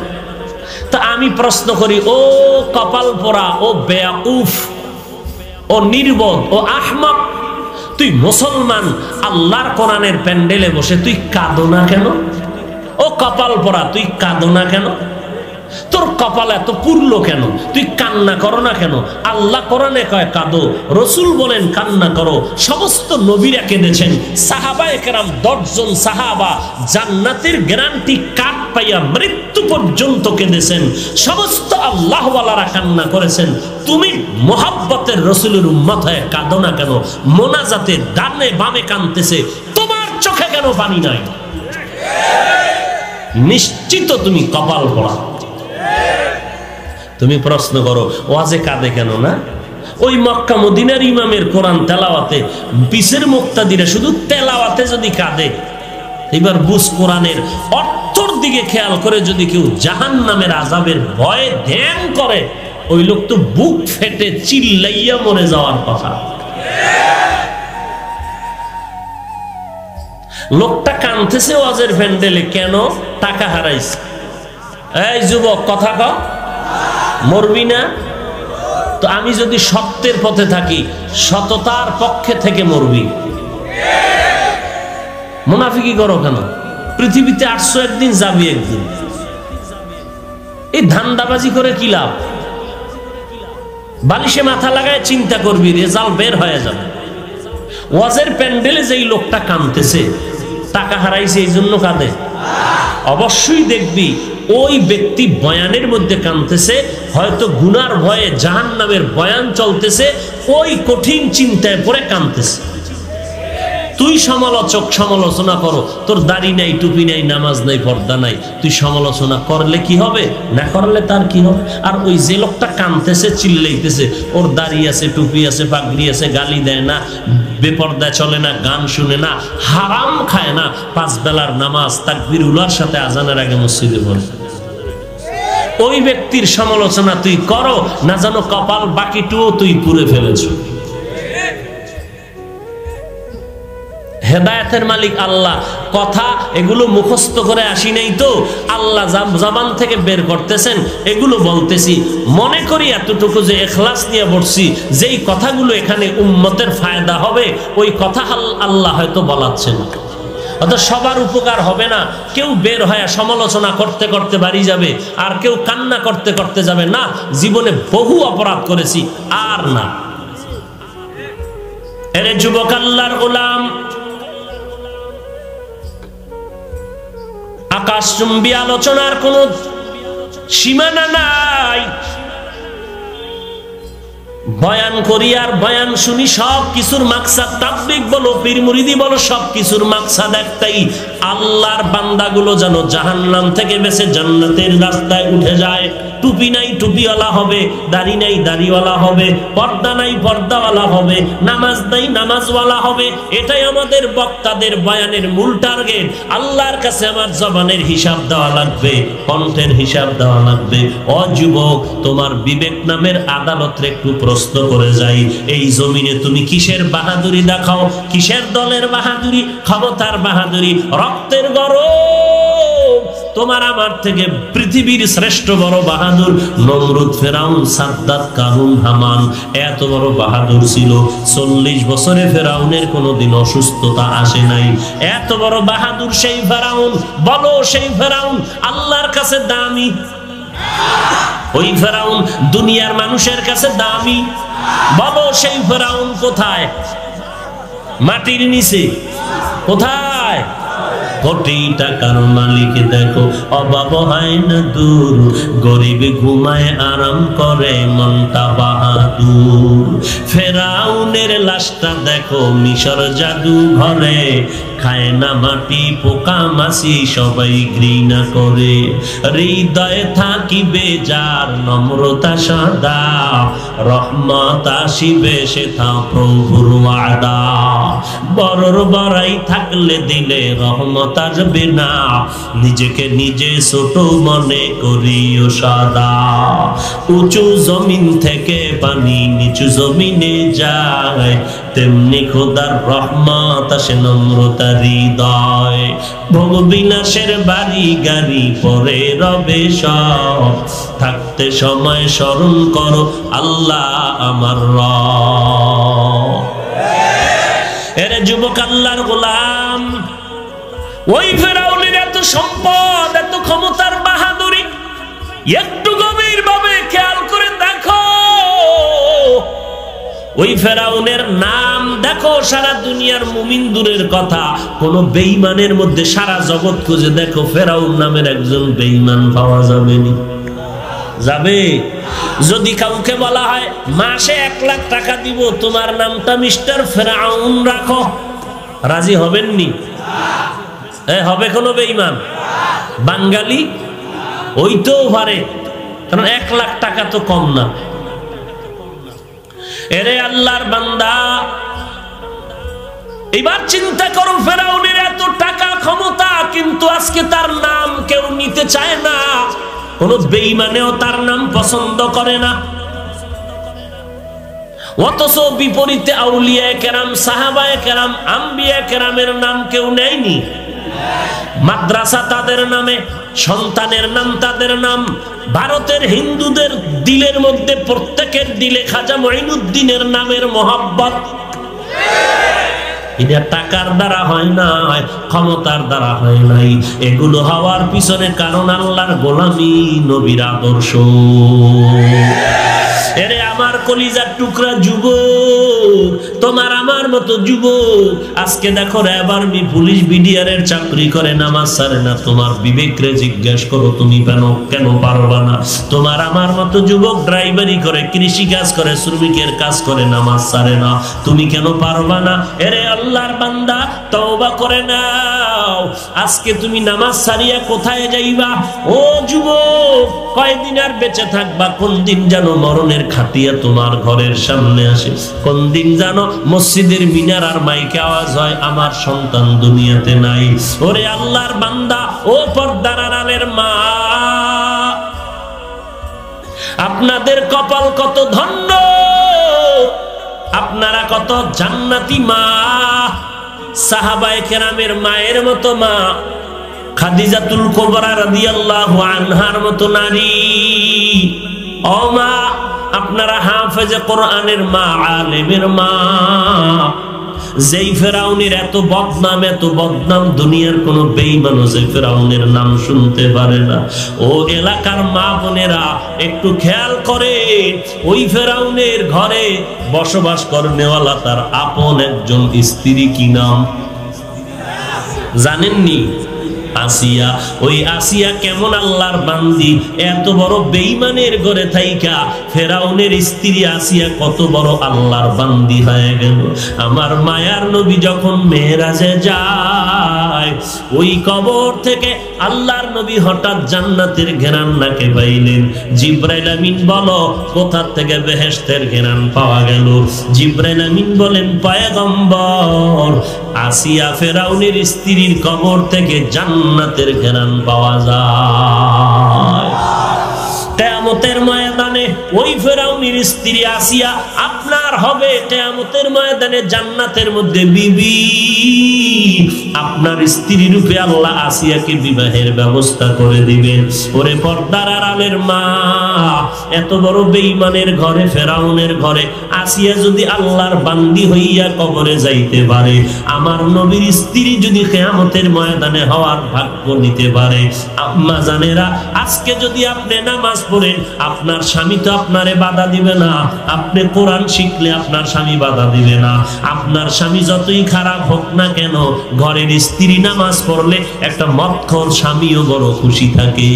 তা আমি প্রশ্ন করি, ও কপাল পোড়া, ও বেয়াকুফ, ও নির্বোধ, ও আহমক, তুই মুসলমান, আল্লাহর কোরআনের প্যান্ডেলে বসে তুই কাঁদো না কেন? ও কপাল পোড়া, তুই কাঁদো না কেন? তোর কপাল এত পুরলো কেন? তুই কান্না করো না কেন? আল্লাহ কোরআনে কয় কাঁদো, রসুল বলেন কান্না করো। সমস্ত নবীরা কেঁদেছেন। সাহাবায়ে কেরাম 10 জন সাহাবা জান্নাতের গ্যারান্টি কার্ড পাইয়া মৃত্যু পর্যন্ত কেঁদেছেন। সমস্ত আল্লাহওয়ালারা কান্না করেছেন। তুমি মোহাব্বতের রসুলের উম্মত হয়ে কাঁদো না কেন? মোনাজাতে ডানে বামে কাঁদতেছে, তোমার চোখে কেন পানি নাই? নিশ্চিত তুমি কপাল পোড়া। তুমি প্রশ্ন করো, ওয়াজে কাঁদে কেন না? ওই মক্কা মদিনার ইমামের কোরআন তেলাওয়াতে পিসের মুক্তাদিরা শুধু তেলাওয়াতে যদি কাঁদে, এবার বুঝ কোরআনের অর্থর দিকে খেয়াল করে যদি কেউ জাহান্নামের আযাবের ভয়ে ধ্যান করে, ওই লোক তো বুক ফেটে চিল্লাইয়া মরে যাওয়ার কথা। লোকটা কাঁদতেছে ওয়াজের প্যান্ডেলে, কেন? টাকা হারাইছে। এই যুবক, কথা কও, মরবি না? তো আমি যদি সত্যের পথে থাকি, সততার পক্ষে থেকে মরবি। মুনাফিকি করো কেন? পৃথিবীতে 800 একদিন, যাবি একদিন। এই ধান্দাবাজি করে কি লাভ? বালিশে মাথা লাগায় চিন্তা করবি, রেজাল্ট বের হয়ে যাবে। ওয়াজের প্যান্ডেলে যেই লোকটা কাঁদতেছে, টাকা হারাইছে এই জন্য কাঁদে, অবশ্যই দেখবি ওই ব্যক্তি বয়ানের মধ্যে কাঁদতেছে, হয়তো গুনার ভয়ে জাহান্নামের বয়ান চলতেছে, ওই কঠিন চিন্তায় পড়ে কাঁদতেছে। তুই সমালোচক, সমালোচনা করো, তোর দাড়ি নাই, টুপি নাই, নামাজ নাই, পর্দা নাই, তুই সমালোচনা করলে কি হবে? না করলে তার কি হবে? আর ওই যে লোকটা কাঁদতেছে, চিল্লাইতেছে, ওর দাড়ি আছে, টুপি আছে, পাগড়ি আছে, গালি দেয় না, বেপর্দা চলে না, গান শুনে না, হারাম খায় না, 5 বেলার নামাজ তাকবীরুল্লাহর সাথে আজানের আগে মসজিদে পড়ে, ওই ব্যক্তির সমালোচনা তুই করো, না জানো কপাল বাকিটুও তুই পুড়ে ফেলেছো। হেদায়েতের মালিক আল্লাহ। কথা এগুলো মুখস্থ করে আসি নাই তো, আল্লাহ জবান থেকে বের করতেছেন, এগুলো বলতেছি। মনে করি এতটুকু যে ইখলাস নিয়ে বলছি, যেই কথাগুলো এখানে উম্মতের ফায়দা হবে, ওই কথা আল্লাহ হয়তো বলাচ্ছেন। অত সবার উপকার হবে না। কেউ বের হয়ে সমালোচনা করতে করতে বাড়ি যাবে, আর কেউ কান্না করতে করতে যাবে, না জীবনে বহু অপরাধ করেছি আর না। এরে যুবক আল্লাহর গোলাম, আকাশচুম্বী আলোচনার কোন সীমানা নাই। বয়ান করি আর বয়ান শুনি, সব কিছুর মাকসাদ, তাবলীগ বলো পীর মুরিদি বলো, সব কিছুর মাকসাদ একটাই, আল্লাহর বান্দাগুলো যেন জাহান্নাম থেকে বেঁচে জান্নাতের রাস্তায় উঠে যায়। টুপি নাই টুপিওয়ালা হবে, দাড়ি নাই দাড়িওয়ালা হবে, পর্দা নাই পর্দাওয়ালা হবে, নামাজ নাই নামাজওয়ালা হবে। এটাই আমাদের বক্তাদের বয়ানের মূল টার্গেট। আল্লাহর কাছে আমার জবানের হিসাব দেওয়া লাগবে, কণ্ঠের হিসাব দেওয়া লাগবে। ও যুবক, তোমার বিবেক নামের আদালতে একটু প্রশ্ন করে যাই, এই জমিনে তুমি কিসের বাহাদুরি দেখাও? কিসের দলের বাহাদুরি, ক্ষমতার বাহাদুরি, রক্তের গরম? তোমার আমার থেকে পৃথিবীর শ্রেষ্ঠ বড় বাহাদুর নমরুদ, ফেরাউন, সাদ্দাত, কারুন, হামান, এত বড় বাহাদুর ছিল। 40 বছরে ফেরাউনের কোনোদিন অসুস্থতা আসে নাই। এত বড় বাহাদুর সেই ফেরাউন, বলো সেই ফেরাউন আল্লাহর কাছে দামি? ওই ফেরাউন দুনিয়ার মানুষের কাছে দামি? বলো সেই ফেরাউন কোথায়? মাটির নিচে। কোথায়? কোটি টাকার মালিক দেখো অভাব হয় না দূর, গরিব ঘুমায় আরাম করে মনটা বাহাদুর। ফেরাউনের লাশটা দেখো মিশর জাদু ঘরে, খায় না মাটি পোকা মাছি সবাই ঘৃণা করে। হৃদয়ে থাকিবে যার নম্রতা সাদা, রহমত আসিবে সেথা প্রভুর ওয়াদা। বড়র বড়াই থাকলে দিলে রহমত আসবে না, নিজেকে নিজে ছোট মনে করিও সদা। উঁচু জমিন থেকে পানি নিচু জমিনে যায়, তেমনি খোদার রহমত আসে নম্রতা হৃদয়। ভোগ বিনাশের বাড়ি গাড়ি পরে রবে সব, থাকতে সময় স্মরণ করো আল্লাহ আমার রব। এরে যুবক আল্লাহর গোলাম, ওই ফেরাউনের এত সম্পদ, এত ক্ষমতার বাহাদুরি, একটু গভীর ভাবে খেয়াল করে দেখো। ওই ফেরাউনের নাম দেখো, সারা দুনিয়ার মুমিন দূরের কথা, কোন বেঈমানের মধ্যে সারা জগৎ খুঁজে দেখো, ফেরাউন নামের একজন বেঈমান পাওয়া যাবে না? যাবে? যদি কাউকে বলা হয় মাসে 1 লাখ টাকা দিব, তোমার নামটা মিস্টার ফেরাউন রাখো, রাজি হবেননি? হবে কোনো বেঈমান? বাঙালি হইতেও পারে, কারণ 1 লাখ টাকা তো কম না। এরে আল্লাহর বান্দা, এবার চিন্তা করো, ফেরাউনের এত টাকা ক্ষমতা, কিন্তু আজকে তার নাম কেউ নিতে চায় না, কোন বেঈমানেও তার নাম পছন্দ করে না। অথচ বিপরীতে আউলিয়ায়ে কেরাম, সাহাবায়ে কেরাম, আম্বিয়া কেরামের নাম কেউ নেয়নি। মাদ্রাসা তাদের নামে, সন্তানের নাম তাদের নাম। ভারতের হিন্দুদের দিলের মধ্যে প্রত্যেকের দিলে খাজা মঈনুদ্দিনের নামের মহব্বত। এটা টাকার দ্বারা হয় না, ক্ষমতার দ্বারা হয় নাই। এগুলো হওয়ার পিছনে কারণ আল্লাহর গোলামি, নবীর আদর্শ। এরে আমার কলিজার টুকরা যুবক, তোমার আমার মতো যুবক, আজকে দেখো র্যাব, আর্মি, পুলিশ, বিডিআরের চাকরি করে, নামাজ ছাড়ে না। তোমার বিবেকরে জিজ্ঞেস করো, তুমি কেন পারবা না? তোমার আমার মতো যুবক ড্রাইভারি করে, কৃষি কাজ করে, শ্রমিকের কাজ করে, নামাজ ছাড়ে না, তুমি কেন পারবা না? এরে আল্লাহর বান্দা, তওবা করে নাও। আজকে তুমি নামাজ ছাড়িয়া কোথায় যাইবা? ও যুবক, কয়দিন আর বেঁচে থাকবা? কোন দিন যেন মরণের খাটিয়া তোমার ঘরের সামনে আসে, কোন দিন যেন মসজিদের মিনার আর মাইকে আওয়াজ হয়, আমার সন্তান দুনিয়াতে নাই। ওরে আল্লাহর বান্দা, ও পর্দার আড়ালের মা, আপনাদের কপাল কত ধন্য, আপনারা কত জান্নাতি মা। সাহাবায়ে কেরামের মায়ের মতো মা, খাদিজাতুল কুবরা রাদিয়াল্লাহু আনহার মতো নারী। ও মা, আপনারা হাফেজে কোরআনের মা, আলেমের মা, যেই ফেরাউনের এত বদনাম দুনিয়ার কোনো বেঈমানও যে ফেরাউনের নাম শুনতে পারে না। ও এলাকার মা বোনেরা একটু খেয়াল করে, ওই ফেরাউনের ঘরে বসবাস করনেওয়ালা তার আপন একজন স্ত্রী, কি নাম জানেননি? আসিয়া। ওই আসিয়া কেমন আল্লাহর বান্দি, এত বড় বেঈমানের ঘরে থাইকা ফেরাউনের স্ত্রী আসিয়া কত বড় আল্লাহর বান্দি হয়ে গেল। আমার মায়ার নবী যখন মেরাজে যায়, ওই কবর থেকে আল্লাহর নবী হঠাৎ জান্নাতের ঘেরান নাকে পাইলেন। জিবরাইল আমিন বলো, কোথা থেকে বেহেশতের ঘেরান পাওয়া গেল? জিবরাইল আমিন বলেন, পয়গম্বর, আসিয়া ফেরাউনের স্ত্রীর কবর থেকে জান্নাতের ঘেরান পাওয়া যায়। কিয়ামতের ময়দানে ওই ফেরাউনের স্ত্রী আসিয়া আপনার হবে কিয়ামতের ময়দানে জান্নাতের মধ্যে বিবি। আপনার স্ত্রী রূপে আল্লাহ আসিয়াকে বিবাহের ব্যবস্থা করে দিবেন। ওরে পর্দার আড়ালের মা, এত বড় বেঈমানের ঘরে, ফেরাউনের ঘরে আসিয়া যদি আল্লাহর বান্দি হইয়া কবরে যাইতে পারে, আমার নবীর স্ত্রী যদি কিয়ামতের ময়দানে হওয়ার ভাগ্য নিতে পারে, আম্মা জানেরা, আজকে যদি আপনি নামাজ পড়েন, আপনার স্বামী তো আপনারে বাধা দিবে না। আপনি কোরআন শিখলে আপনার স্বামী বাধা দিবে না। আপনার স্বামী যতই খারাপ হোক না কেন, ঘরের স্ত্রী নামাজ পড়লে একটা মৎখর স্বামীও বড় খুশি থাকে।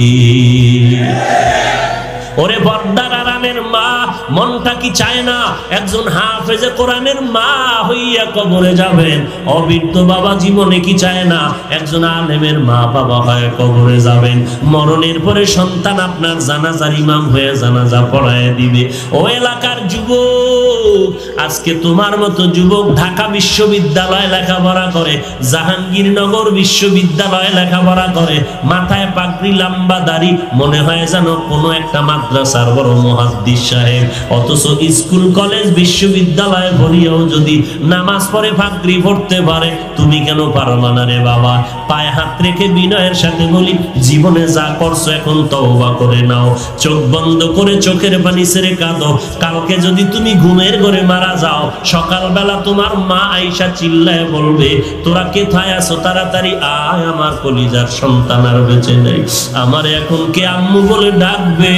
ওরে পর্দার আড়ালের মা, মনটা কি চায় না একজন হাফেজে কোরআনের মা হইয়া কবরে যাবেন? অবৃদ্ধ বাবা জীবনে কি চায় না একজন আলেমের মা বাবা হয়ে কবরে যাবেন? মরণের পরে সন্তান আপনার জানাজার ইমাম হয়ে জানাজা পড়ায় দিবে। ও এলাকার যুবক, আজকে তোমার মতো যুবক ঢাকা বিশ্ববিদ্যালয়ে লেখাপড়া করে, জাহাঙ্গীরনগর বিশ্ববিদ্যালয়ে লেখাপড়া করে, মাথায় পাগড়ি, লম্বা দাড়ি, মনে হয় যেন কোনো একটা মাদ্রাসার বড় মুহাদ্দিস সাহেব। অথচ স্কুল কলেজ বিশ্ববিদ্যালয়ে পড়িয়াও যদি নামাজ পড়ে পাগড়ি পড়তে পারে, তুমি কেন পারবা না রে বাবা? পায়ে হাত রেখে বিনয়ের সাথে বলি, জীবনে যা করছো এখন তওবা করে নাও। চোখ বন্ধ করে চোখের পানি ছেড়ে কাঁদো। কালকে যদি তুমি ঘুমের ঘরে মারা যাও, সকালবেলা তোমার মা আয়েশা চিল্লায় বলবে, তোরা কোথায় আছো? তাড়াতাড়ি আয়, আমার কলিজার সন্তান আর বেঁচে নেই। আমার এখন কে আম্মু বলে ডাকবে?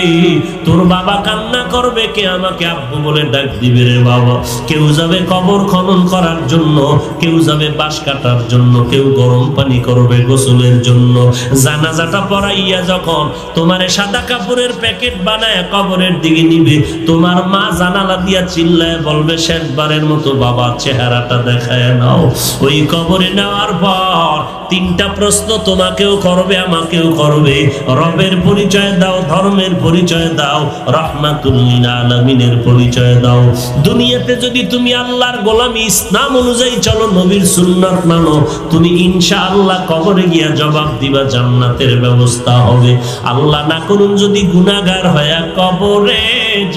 তোর বাবা কান্না করবে, কে আমাকে আব্বু বলে ডাক দিবে রে বাবা? কেউ যাবে কবর খনন করার জন্য, কেউ যাবে বাঁশ কাটার জন্য, কেউ গরম পানি করবে গোসলের জন্য। জানাজাটা পড়াইয়া যখন তোমারে সাদা কাপড়ের প্যাকেট বানায় কবরের দিকে নিবে, তোমার মা জানালা দিয়া চিল্লায় বলবে, শেষবারের মতো বাবা চেহারাটা দেখায় নাও। ওই কবরে নেওয়ার পর তিনটা প্রশ্ন তোমাকেও করবে, আমাকেও করবে। রবের পরিচয় দাও, ধর্মের পরিচয় দাও, রাহমাতুল লিল আলামিনের পরিচয় দাও। দুনিয়াতে যদি তুমি আল্লাহর গোলামি ইসলাম অনুযায়ী চলো, নবীর সুন্নাত মানো, তুমি ইনশাআল্লাহ কবরে গিয়া জবাব দিবা, জান্নাতের ব্যবস্থা হবে। আল্লাহ না করুন যদি গুনাহগার হয়ে কবরে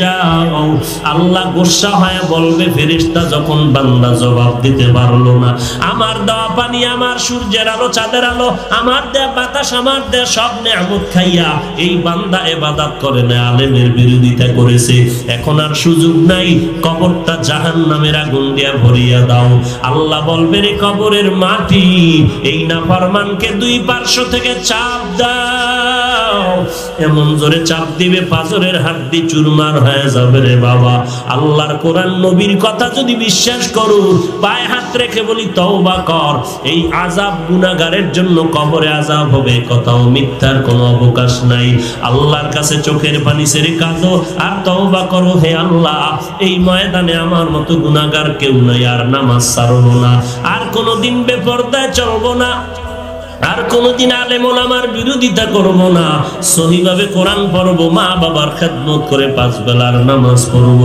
যাও, আল্লাহ গোসা হয়ে বলবে, ফেরেশতা যখন বান্দা জবাব দিতে পারলো না, আমার দেওয়া পানি, আমার সূর্যের আলো, চাঁদের আলো, আমার দেয়া বাতাস, আমার দেয়া সব নেয়ামত খাইয়া এই বান্দা ইবাদত করে না, আলেমের বিরোধিতা করেছে, এখন আর সুযোগ নাই, কবরটা জাহান্নামের আগুন দিয়া ভরিয়া দাও। আল্লাহ বলবে, রে কবরের মাটি, এই নাফরমানকে দুই পার্শ্ব থেকে চাপ দাও। এমন জোরে চাপ দিবে, পাথরের হাড্ডি চুরমার হয়ে যাবে রে বাবা। আল্লাহর কোরআন নবীর কথা যদি বিশ্বাস করো, পায়ে হাত রেখে বলি তওবা কর। এই আযাব গুনাহগারের জন্য কবরে আযাব হবে, কথাও মিথ্যার কোনো অবকাশ নাই। আল্লাহর কাছে চোখের পানি ছেড়ে কাঁদো আর তওবা করো, হে আল্লাহ, এই ময়দানে আমার মতো গুনাহগার কেউ নাই, আর নামাজ ছাড়বো না, আর কোনোদিন বেপরদায় চলবো না, আর কোনদিন আলেম ওলামার বিরোধিতা করব না, সহিভাবে কোরআন পড়ব, মা বাবার খেদমত করে 5 বেলার নামাজ পড়ব,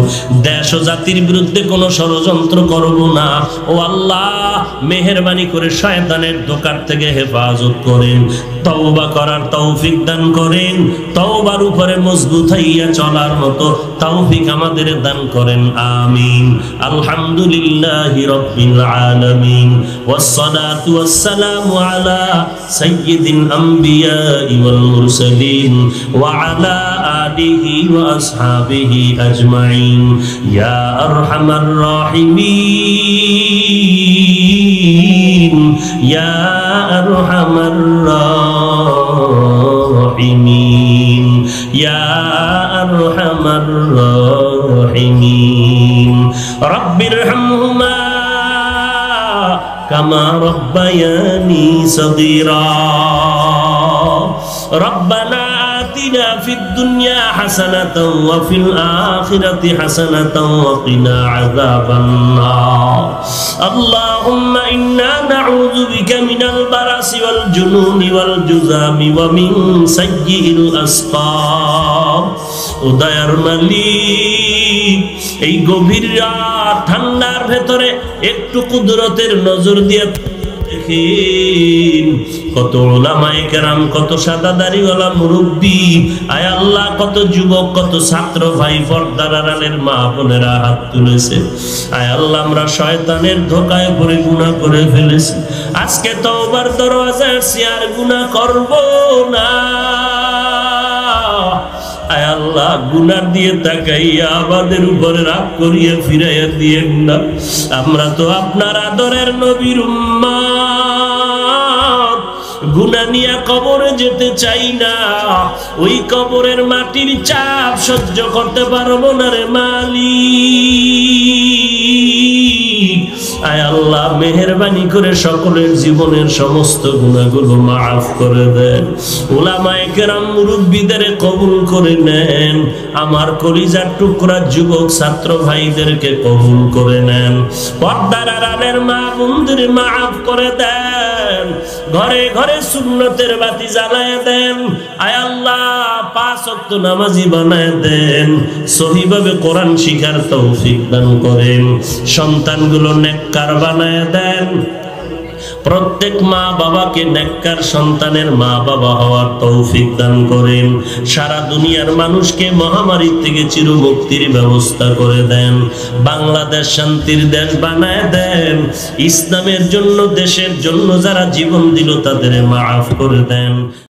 দেশ ও জাতির বিরুদ্ধে কোনো ষড়যন্ত্র করব না। ও আল্লাহ, মেহেরবানি করে শয়তানের ধোঁকার থেকে হেফাজত করেন, তওবা করার তৌফিক দান করেন, তওবার উপরে মজবুত হইয়া চলার মতো তৌফিক আমাদের দান করেন, আমিন। আলহামদুলিল্লাহি রাব্বিল আলামিন, ওয়াসসালাতু ওয়াসসালামু আলা সাইয়্যিদিল আমবিয়া ওয়াল মুরসালিন ওয়া আলা আলিহি ওয়া আসহাবিহি আজমাইন, ইয়া আরহামার রাহিমিন। ইয়া আরহামার রাহিমিন ইয়া আরহামার রাহিমিন রাব্বিরহামহুমা কামা রাব্বায়ানি সগীরা রব্বানা আতিনা ফিদ দুনিয়া হাসানাতাও ওয়া ফিল আখিরাতি হাসানাতাও ওয়া কিনা আযাবান নার আল্লাহুম্মা ইন্না নাউযু বিকা মিনাল বারাসি ওয়াল জুনুনি ওয়াল জুযামি ওয়া মিন সাইয়্যিল আসকাম ও দয়ার মালিক এই গভীর রাত ঠান্ডার ভেতরে একটু কুদরতের নজর দিয়ে দেখেন কত উলামায়ে কেরাম, কত সাদাদারিওয়ালা মুরব্বী, আয় আল্লাহ কত যুবক, কত ছাত্র ভাই, পর্দার আড়ালের মা বোনেরা হাত তুলেছে। আয় আল্লাহ আমরা শয়তানের ধোকায় পড়ে গুনাহ করে ফেলেছি, আজকে তওবার দরওয়াজায় আসছি, আর গুনাহ করব না। আয় আল্লাহ গুনাহ দিয়ে তাকাইয়া আমাদের উপরে রাগ করিয়া ফিরাইয়া দিয়েন না। আমরা তো আপনার আদরের নবীর উম্মত, গুনাহ নিয়ে কবরে যেতে চাই না, ওই কবরের মাটির চাপ সহ্য করতে পারবো না রে মালিক। আয় আল্লাহ মেহেরবানি করে সকলের জীবনের সমস্ত গুনাহগুলো মাফ করে দেন। উলামায়ে কেরাম মুরব্বিদের কবুল করে নেন, আমার কলিজার টুকরা যুবক ছাত্র ভাইদেরকে কবুল করে নেন, পর্দার আড়ালের মা বোনদের মাফ করে দেন, ঘরে ঘরে সুন্নতের বাতি জ্বালায় দেন। আয় আল্লাহ 5 ওয়াক্ত নামাজি বানায় দেন, সহিভাবে কোরআন শিখার তৌফিক দান করেন, সন্তানগুলো নেককার বানায় দেন। প্রত্যেক মা বাবাকে নেককার সন্তানের মা বাবা হওয়ার তৌফিক দান করেন। সারা দুনিয়ার মানুষকে মহামারীর থেকে চিরমুক্তির ব্যবস্থা করে দেন। বাংলাদেশ শান্তির দেশ বানায় দেন। ইসলামের জন্য, দেশের জন্য যারা জীবন দিল তাদের মাফ করে দেন।